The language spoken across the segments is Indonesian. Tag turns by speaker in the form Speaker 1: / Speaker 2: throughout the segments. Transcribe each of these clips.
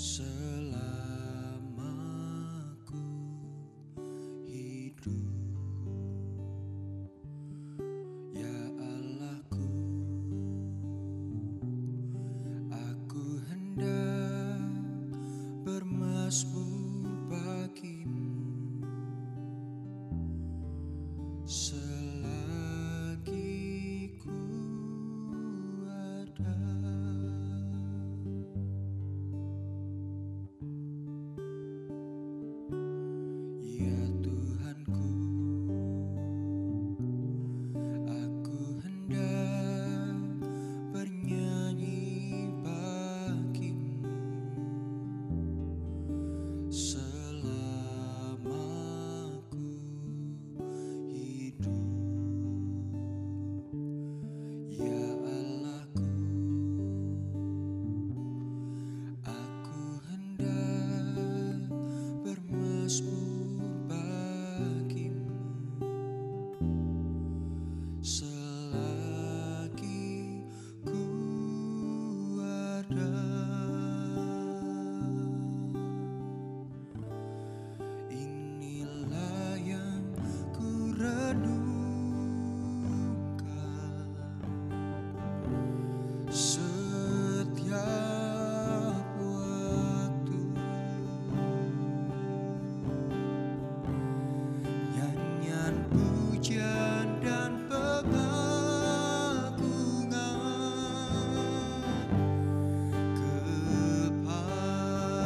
Speaker 1: Selama ku hidup, ya Allahku, aku hendak bermazmur bagimu selagi ku ada. Ya Tuhanku, aku hendak bernyanyi bagimu selama ku hidup. Ya Allahku, aku hendak bermazmur bagimu selagi ku ada. Inilah yang ku renungkan setiap waktu. Nyanyian pujian dan pengagungan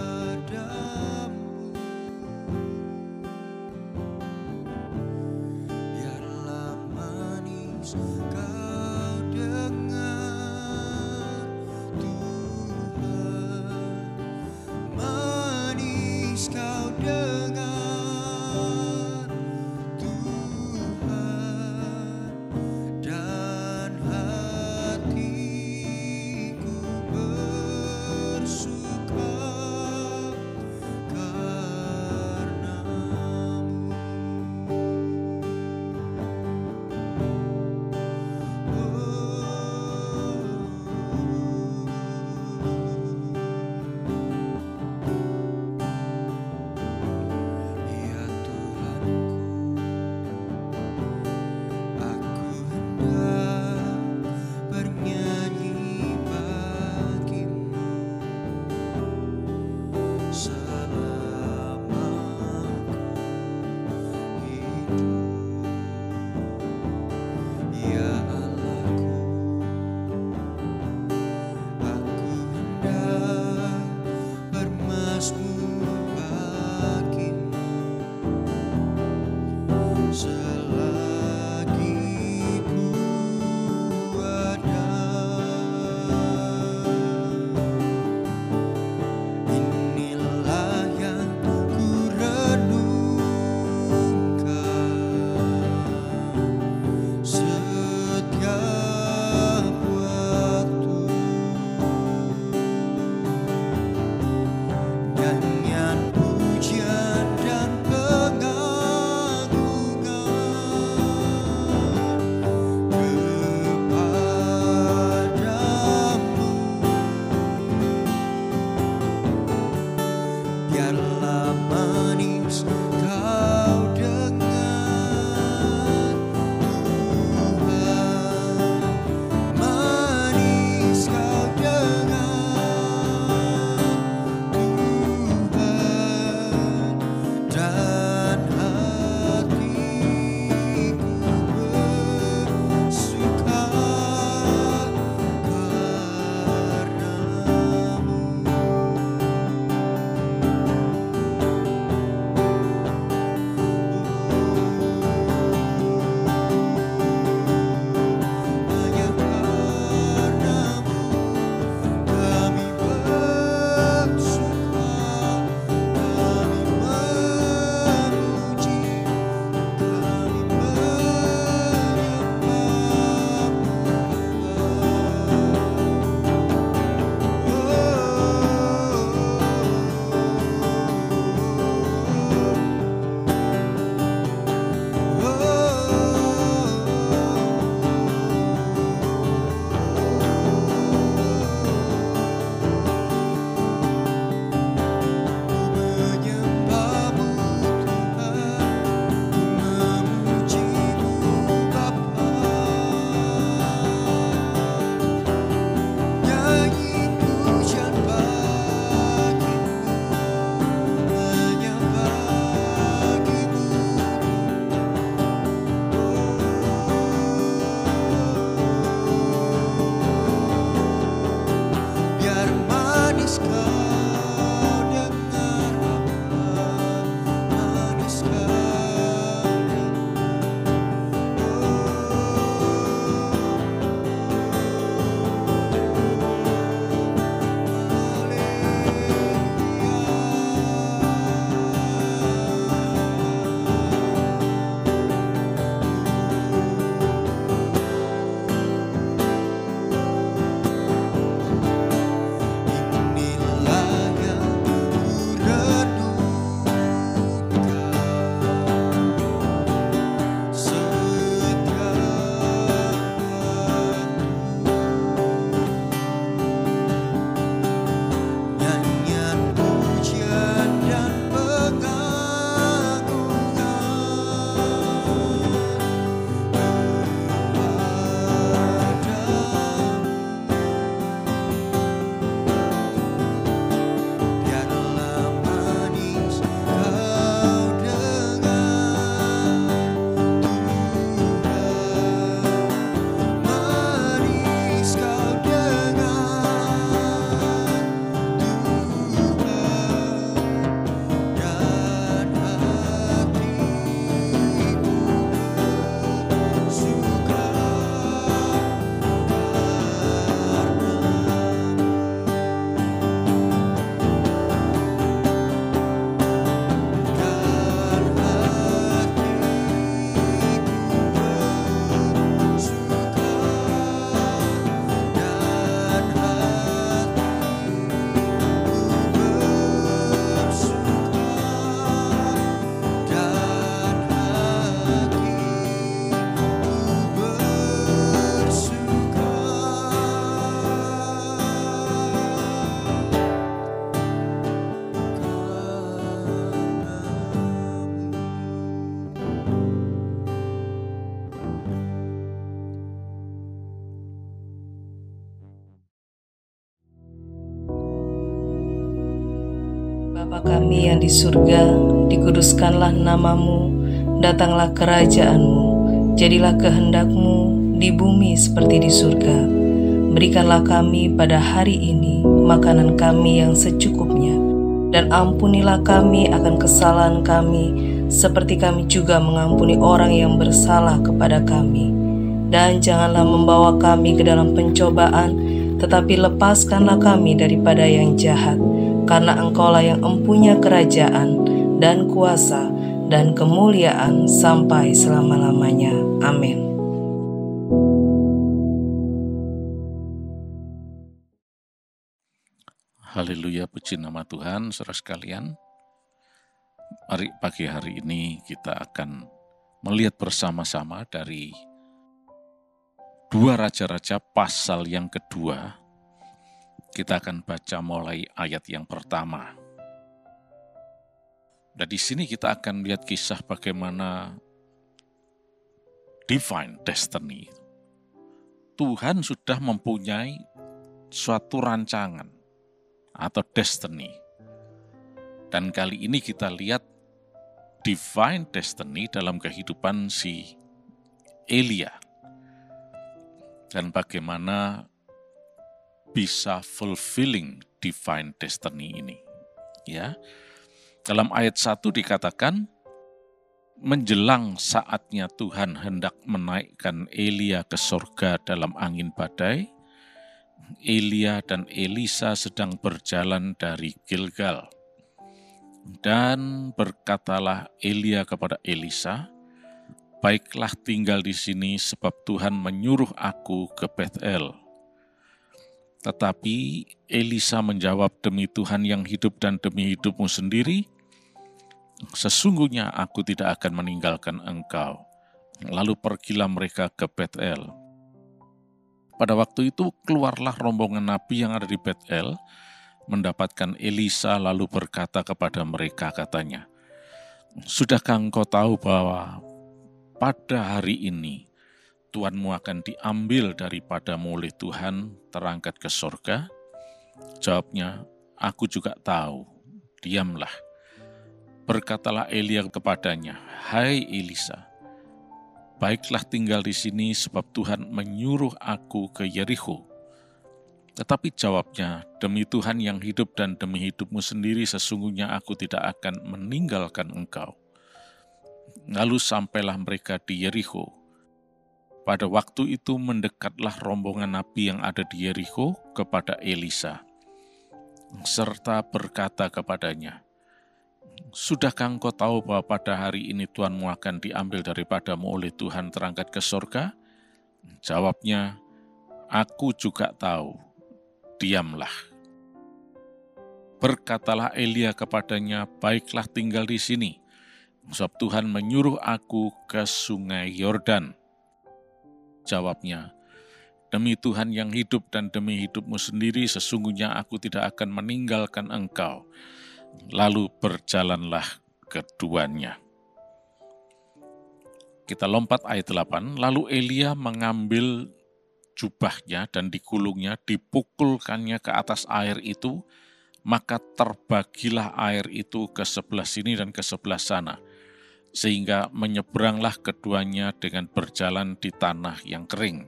Speaker 1: kepadamu. Biarlah manis kau dengar, Tuhan, manis kau dengar, Tuhan, dan hatiku bersuka karenamu.
Speaker 2: kami yang di surga, dikuduskanlah namamu, datanglah kerajaan-mu, jadilah kehendak-mu di bumi seperti di surga. Berikanlah kami pada hari ini makanan kami yang secukupnya, dan ampunilah kami akan kesalahan kami, seperti kami juga mengampuni orang yang bersalah kepada kami. Dan janganlah membawa kami ke dalam pencobaan, tetapi lepaskanlah kami daripada yang jahat, karena Engkaulah yang empunya kerajaan dan kuasa dan kemuliaan sampai selama-lamanya. Amin.
Speaker 3: Haleluya, puji nama Tuhan, saudara sekalian. Mari pagi hari ini kita akan melihat bersama-sama dari 2 Raja-Raja pasal yang kedua. Kita akan baca mulai ayat yang pertama. Dan di sini kita akan melihat kisah bagaimana divine destiny. Tuhan sudah mempunyai suatu rancangan atau destiny. Dan kali ini kita lihat divine destiny dalam kehidupan si Elia. Dan bagaimana bisa fulfilling divine destiny ini. Ya. Dalam ayat 1 dikatakan, menjelang saatnya Tuhan hendak menaikkan Elia ke surga dalam angin badai, Elia dan Elisa sedang berjalan dari Gilgal. Dan berkatalah Elia kepada Elisa, baiklah tinggal di sini sebab Tuhan menyuruh aku ke Bethel. Tetapi Elisa menjawab, demi Tuhan yang hidup dan demi hidupmu sendiri, sesungguhnya aku tidak akan meninggalkan engkau. Lalu pergilah mereka ke Bethel. Pada waktu itu keluarlah rombongan nabi yang ada di Bethel, mendapatkan Elisa lalu berkata kepada mereka, katanya, sudahkah engkau tahu bahwa pada hari ini Tuhanmu akan diambil daripadamu oleh Tuhan, terangkat ke surga? Jawabnya, aku juga tahu, diamlah. Berkatalah Elia kepadanya, hai Elisa, baiklah tinggal di sini sebab Tuhan menyuruh aku ke Yerikho. Tetapi jawabnya, demi Tuhan yang hidup dan demi hidupmu sendiri, sesungguhnya aku tidak akan meninggalkan engkau. Lalu sampailah mereka di Yerikho. Pada waktu itu mendekatlah rombongan nabi yang ada di Yerikho kepada Elisa, serta berkata kepadanya, sudahkah engkau tahu bahwa pada hari ini Tuhanmu akan diambil daripadamu oleh Tuhan terangkat ke surga? Jawabnya, aku juga tahu, diamlah. Berkatalah Elia kepadanya, baiklah tinggal di sini, sebab Tuhan menyuruh aku ke sungai Yordan. Jawabnya, demi Tuhan yang hidup dan demi hidupmu sendiri, sesungguhnya aku tidak akan meninggalkan engkau. Lalu berjalanlah keduanya. Kita lompat ayat 8. Lalu Elia mengambil jubahnya dan dikulungnya, dipukulkannya ke atas air itu, maka terbagilah air itu ke sebelah sini dan ke sebelah sana, sehingga menyeberanglah keduanya dengan berjalan di tanah yang kering.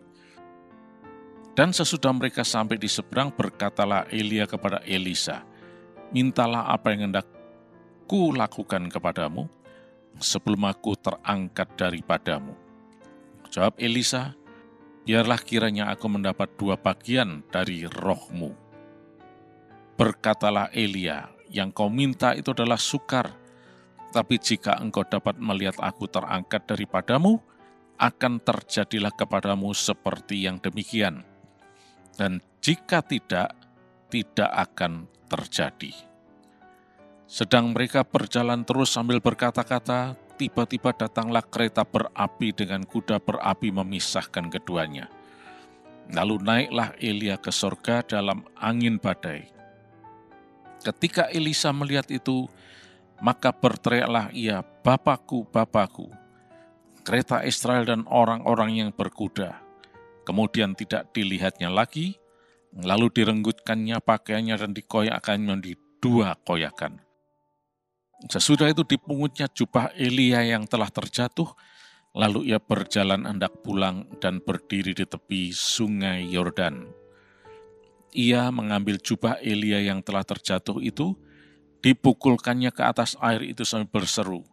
Speaker 3: Dan sesudah mereka sampai di seberang, berkatalah Elia kepada Elisa, mintalah apa yang hendak ku lakukan kepadamu, sebelum aku terangkat daripadamu. Jawab Elisa, biarlah kiranya aku mendapat 2 bagian dari rohmu. Berkatalah Elia, yang kau minta itu adalah sukar, tapi jika engkau dapat melihat aku terangkat daripadamu, akan terjadilah kepadamu seperti yang demikian. Dan jika tidak akan terjadi. Sedang mereka berjalan terus sambil berkata-kata, tiba-tiba datanglah kereta berapi dengan kuda berapi memisahkan keduanya. Lalu naiklah Elia ke surga dalam angin badai. Ketika Elisa melihat itu, maka berteriaklah ia, Bapakku, Bapakku, kereta Israel dan orang-orang yang berkuda. Kemudian tidak dilihatnya lagi, lalu direnggutkannya pakaiannya dan dikoyakkannya di 2 koyakan. Sesudah itu dipungutnya jubah Elia yang telah terjatuh, lalu ia berjalan hendak pulang dan berdiri di tepi sungai Yordan. Ia mengambil jubah Elia yang telah terjatuh itu, dipukulkannya ke atas air itu sambil berseru,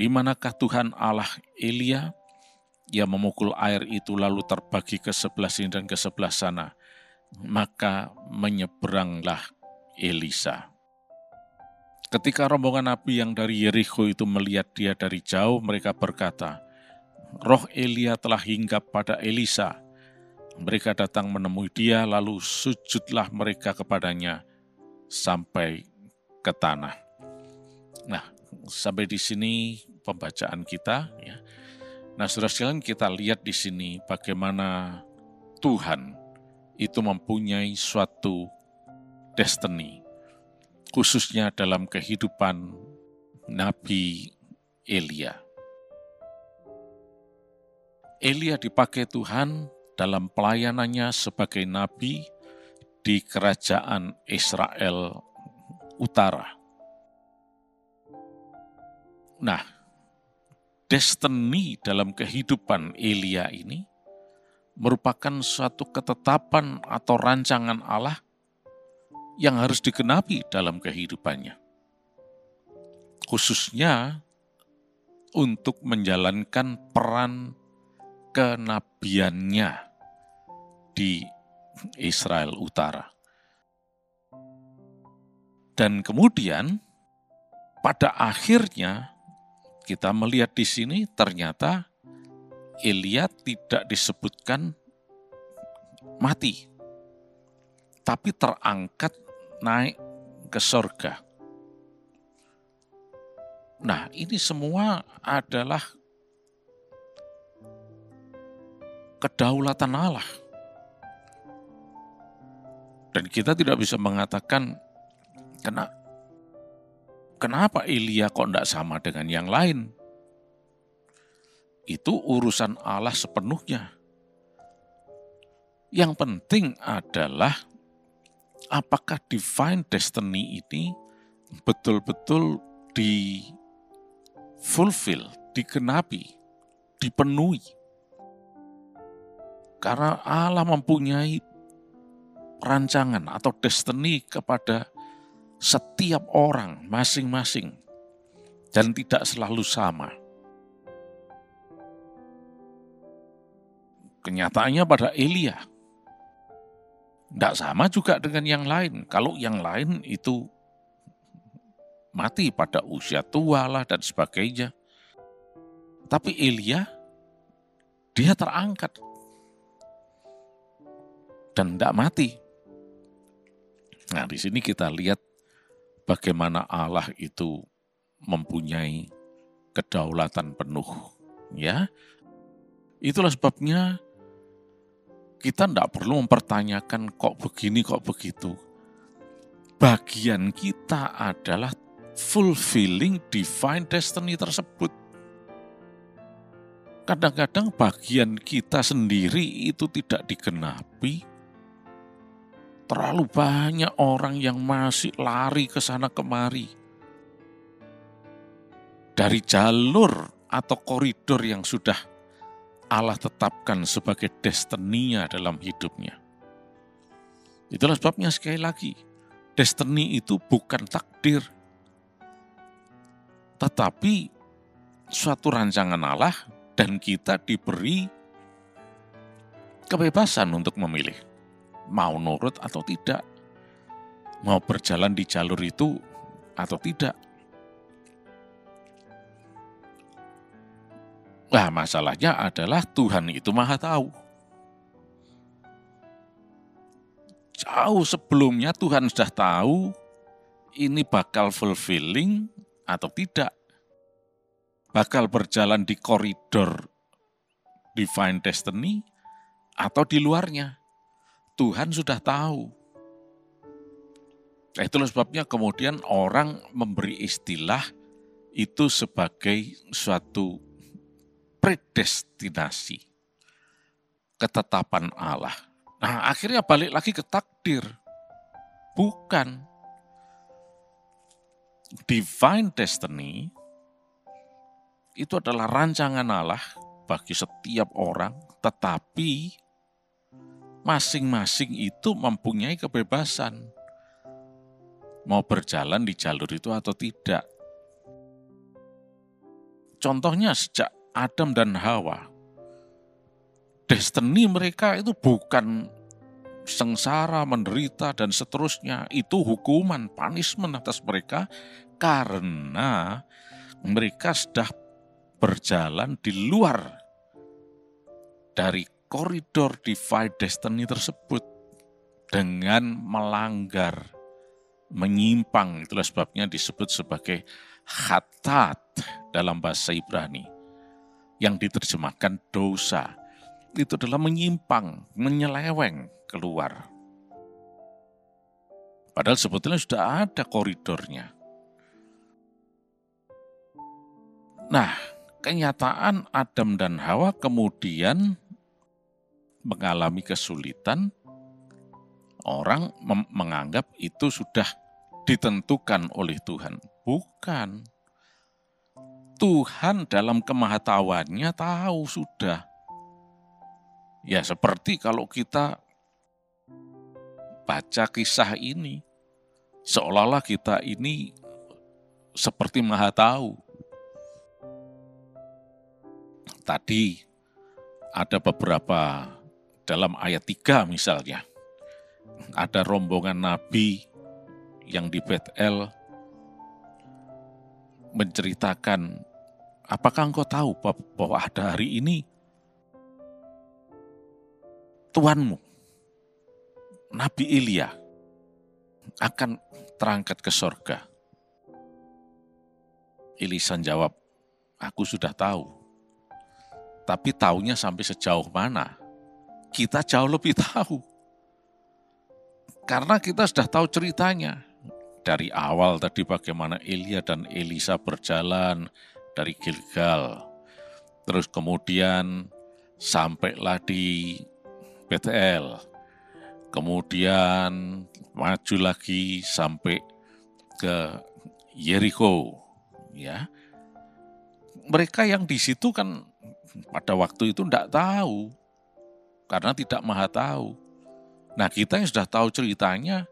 Speaker 3: "Di manakah Tuhan Allah Elia?" Ia memukul air itu lalu terbagi ke sebelah sini dan ke sebelah sana. Maka menyeberanglah Elisa. Ketika rombongan nabi yang dari Yerikho itu melihat dia dari jauh, mereka berkata, "Roh Elia telah hinggap pada Elisa." Mereka datang menemui dia, lalu sujudlah mereka kepadanya sampai ke tanah. Nah, sampai di sini pembacaan kita, ya. Nah, saudara sekalian, kita lihat di sini bagaimana Tuhan itu mempunyai suatu destiny, khususnya dalam kehidupan Nabi Elia. Elia dipakai Tuhan dalam pelayanannya sebagai nabi di kerajaan Israel Utara. Nah, destiny dalam kehidupan Elia ini merupakan suatu ketetapan atau rancangan Allah yang harus digenapi dalam kehidupannya. Khususnya untuk menjalankan peran kenabiannya di Israel Utara. Dan kemudian pada akhirnya kita melihat di sini ternyata Elia tidak disebutkan mati, tapi terangkat naik ke sorga. Nah, ini semua adalah kedaulatan Allah. Dan kita tidak bisa mengatakan, kenapa Elia kok tidak sama dengan yang lain? Itu urusan Allah sepenuhnya. Yang penting adalah apakah divine destiny ini betul-betul di-fulfill, digenapi, dipenuhi. Karena Allah mempunyai rancangan atau destiny kepada setiap orang masing-masing dan tidak selalu sama. Kenyataannya pada Elia tidak sama juga dengan yang lain. Kalau yang lain itu mati pada usia tua lah dan sebagainya. Tapi Elia, dia terangkat dan tidak mati. Nah, di sini kita lihat bagaimana Allah itu mempunyai kedaulatan penuh. Ya, itulah sebabnya kita tidak perlu mempertanyakan kok begini, kok begitu. Bagian kita adalah fulfilling divine destiny tersebut. Kadang-kadang bagian kita sendiri itu tidak digenapi. Terlalu banyak orang yang masih lari ke sana kemari. Dari jalur atau koridor yang sudah Allah tetapkan sebagai destiny-nya dalam hidupnya. Itulah sebabnya sekali lagi, destiny itu bukan takdir, tetapi suatu rancangan Allah dan kita diberi kebebasan untuk memilih, mau nurut atau tidak, mau berjalan di jalur itu atau tidak. Nah, masalahnya adalah Tuhan itu Maha Tahu. Jauh sebelumnya Tuhan sudah tahu ini bakal fulfilling atau tidak. Bakal berjalan di koridor divine destiny atau di luarnya. Tuhan sudah tahu. Itulah sebabnya kemudian orang memberi istilah itu sebagai suatu predestinasi, ketetapan Allah. Nah, akhirnya balik lagi ke takdir. Bukan. divine destiny itu adalah rancangan Allah bagi setiap orang, tetapi masing-masing itu mempunyai kebebasan mau berjalan di jalur itu atau tidak. Contohnya sejak Adam dan Hawa, destiny mereka itu bukan sengsara, menderita, dan seterusnya. Itu hukuman, punishment atas mereka karena mereka sudah berjalan di luar dari koridor divine destiny tersebut dengan melanggar, menyimpang. Itulah sebabnya disebut sebagai khatat dalam bahasa Ibrani, yang diterjemahkan dosa. Itu adalah menyimpang, menyeleweng keluar. Padahal sebetulnya sudah ada koridornya. Nah, kenyataan Adam dan Hawa kemudian mengalami kesulitan. Orang menganggap itu sudah ditentukan oleh Tuhan. Bukan. Tuhan dalam kemahatauannya tahu sudah. Ya, seperti kalau kita baca kisah ini, seolah-olah kita ini seperti maha tahu. Tadi ada beberapa dalam ayat 3 misalnya, ada rombongan nabi yang di Betel menceritakan, apakah engkau tahu bahwa ada hari ini Tuanmu, Nabi Elia, akan terangkat ke sorga. Elisa jawab, aku sudah tahu. Tapi taunya sampai sejauh mana? Kita jauh lebih tahu. Karena kita sudah tahu ceritanya. Dari awal tadi bagaimana Elia dan Elisa berjalan dari Gilgal. Terus kemudian sampailah di Betel, kemudian maju lagi sampai ke Yeriko, ya. Mereka yang di situ kan pada waktu itu tidak tahu, karena tidak maha tahu. Nah, kita yang sudah tahu ceritanya,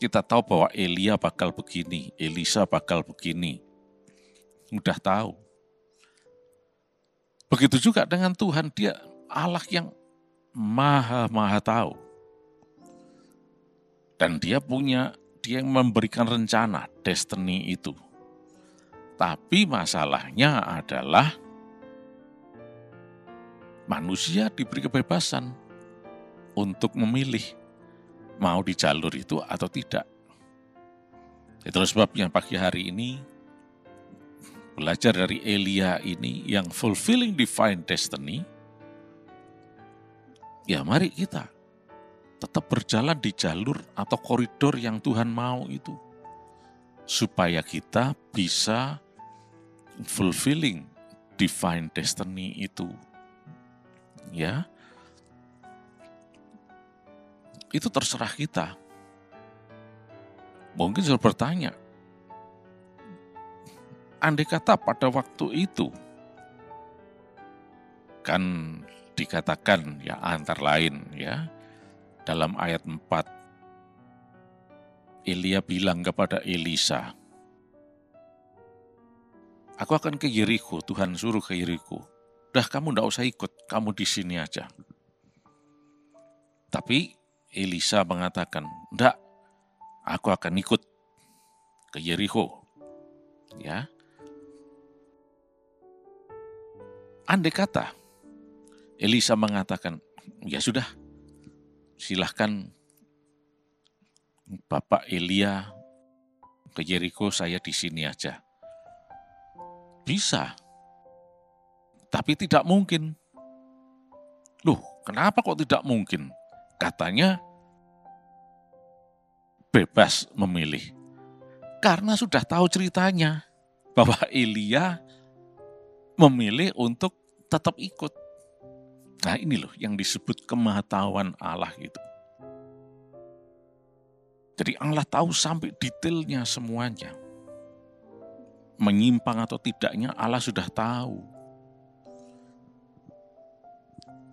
Speaker 3: kita tahu bahwa Elia bakal begini, Elisa bakal begini, sudah tahu. Begitu juga dengan Tuhan, dia Allah yang maha tahu. Dan dia yang memberikan rencana, destiny itu. Tapi masalahnya adalah manusia diberi kebebasan untuk memilih mau di jalur itu atau tidak. Itulah sebabnya pagi hari ini belajar dari Elia ini yang fulfilling divine destiny. Ya mari kita tetap berjalan di jalur atau koridor yang Tuhan mau itu. Supaya kita bisa fulfilling divine destiny itu. Ya. Itu terserah kita. Mungkin sudah bertanya, andai kata pada waktu itu, kan dikatakan ya antara lain ya, dalam ayat 4, Elia bilang kepada Elisa, aku akan ke Yeriko, Tuhan suruh ke Yeriko. Udah kamu enggak usah ikut, kamu di sini aja. Tapi Elisa mengatakan, enggak, aku akan ikut ke Yeriko. Ya. Andai kata Elisa mengatakan, ya sudah, silahkan Bapak Elia ke Yeriko, saya di sini aja. Bisa, tapi tidak mungkin. Loh, kenapa kok tidak mungkin? Katanya bebas memilih. Karena sudah tahu ceritanya bahwa Elia memilih untuk tetap ikut. Nah ini loh yang disebut kemahatauan Allah itu. Jadi Allah tahu sampai detailnya semuanya. menyimpang atau tidaknya Allah sudah tahu.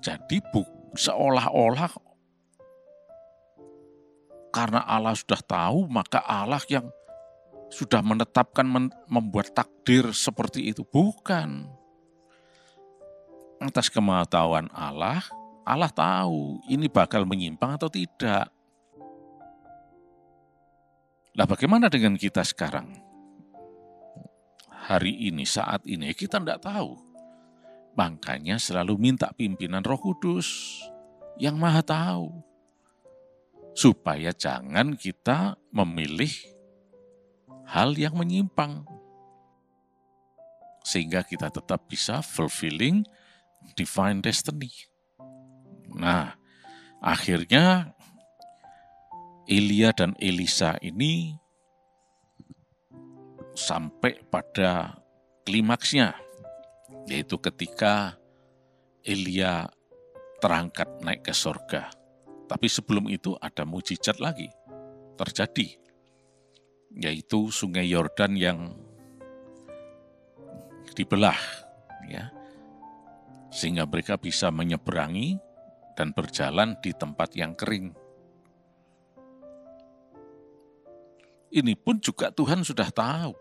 Speaker 3: Jadi seolah-olah karena Allah sudah tahu, maka Allah yang sudah menetapkan membuat takdir seperti itu. Bukan. Atas kematahuan Allah, Allah tahu ini bakal menyimpang atau tidak. Lah bagaimana dengan kita sekarang? Hari ini, saat ini, kita tidak tahu. Makanya selalu minta pimpinan Roh Kudus yang Maha Tahu. Supaya jangan kita memilih hal yang menyimpang. Sehingga kita tetap bisa fulfilling divine destiny. Nah, akhirnya Elia dan Elisa ini sampai pada klimaksnya, yaitu ketika Elia terangkat naik ke surga. Tapi sebelum itu ada mukjizat lagi terjadi, yaitu sungai Yordan yang dibelah, ya, sehingga mereka bisa menyeberangi dan berjalan di tempat yang kering. Ini pun juga Tuhan sudah tahu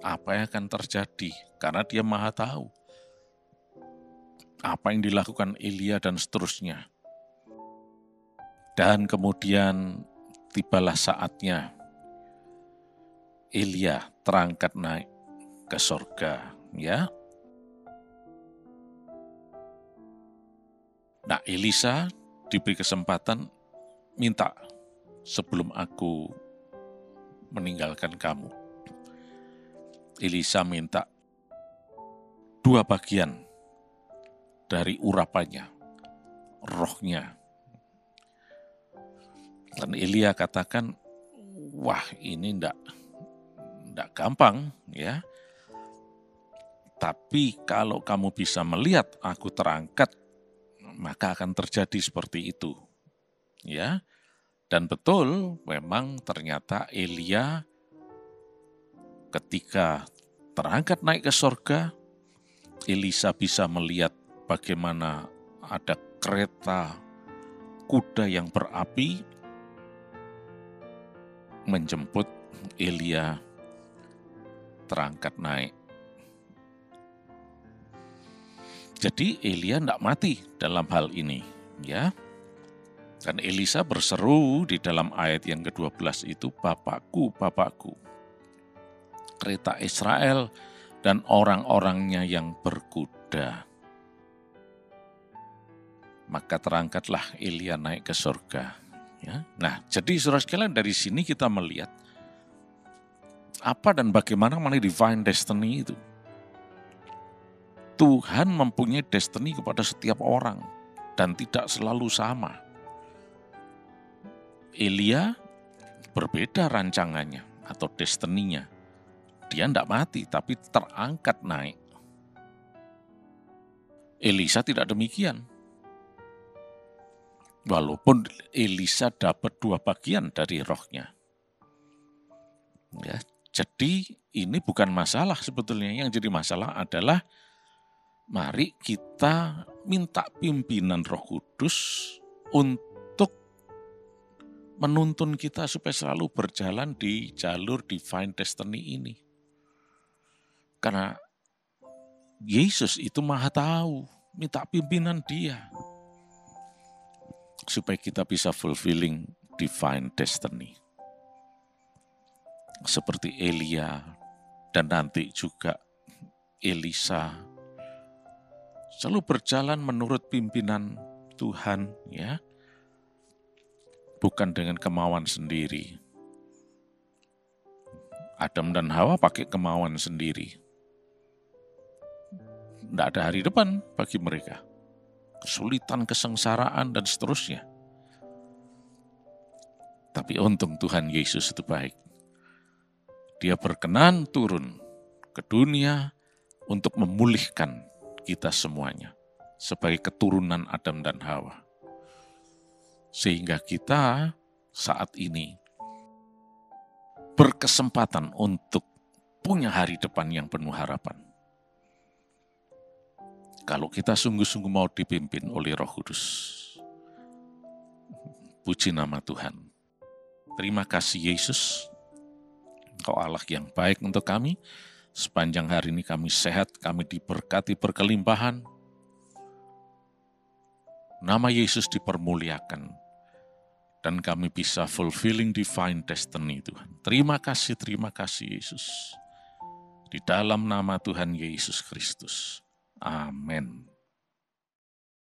Speaker 3: apa yang akan terjadi, karena Dia Maha Tahu apa yang dilakukan Elia dan seterusnya. Dan kemudian tibalah saatnya Elia terangkat naik ke surga, ya. Nah, Elisa diberi kesempatan minta sebelum aku meninggalkan kamu. Elisa minta 2 bagian dari urapannya, rohnya. Dan Elia katakan, wah ini enggak gampang, ya. Tapi kalau kamu bisa melihat aku terangkat, maka akan terjadi seperti itu, ya. Dan betul, memang ternyata Elia ketika terangkat naik ke surga, Elisa bisa melihat bagaimana ada kereta kuda yang berapi menjemput Elia terangkat naik. Jadi Elia tidak mati dalam hal ini, ya. Dan Elisa berseru di dalam ayat yang ke-12 itu, Bapakku, Bapakku, kereta Israel dan orang-orangnya yang berkuda. Maka terangkatlah Elia naik ke surga. Ya. Nah, jadi saudara sekalian, dari sini kita melihat apa dan bagaimana mengenai divine destiny itu. Tuhan mempunyai destiny kepada setiap orang dan tidak selalu sama. Elia berbeda rancangannya atau destiny-nya. Dia tidak mati tapi terangkat naik. Elisa tidak demikian. Walaupun Elisa dapat 2 bagian dari rohnya. Ya, jadi ini bukan masalah sebetulnya. Yang jadi masalah adalah mari kita minta pimpinan Roh Kudus untuk menuntun kita supaya selalu berjalan di jalur divine destiny ini. Karena Yesus itu Maha Tahu, minta pimpinan Dia supaya kita bisa fulfilling divine destiny. Seperti Elia dan nanti juga Elisa selalu berjalan menurut pimpinan Tuhan, ya. Bukan dengan kemauan sendiri. Adam dan Hawa pakai kemauan sendiri. Tidak ada hari depan bagi mereka. Kesulitan, kesengsaraan, dan seterusnya. Tapi untung Tuhan Yesus itu baik. Dia berkenan turun ke dunia untuk memulihkan kita semuanya sebagai keturunan Adam dan Hawa. Sehingga kita saat ini berkesempatan untuk punya hari depan yang penuh harapan. Kalau kita sungguh-sungguh mau dipimpin oleh Roh Kudus. Puji nama Tuhan. Terima kasih Yesus. Engkau Allah yang baik untuk kami. Sepanjang hari ini kami sehat, kami diberkati berkelimpahan. Nama Yesus dipermuliakan. Dan kami bisa fulfilling divine destiny Tuhan. Terima kasih Yesus. Di dalam nama Tuhan Yesus Kristus. Amin.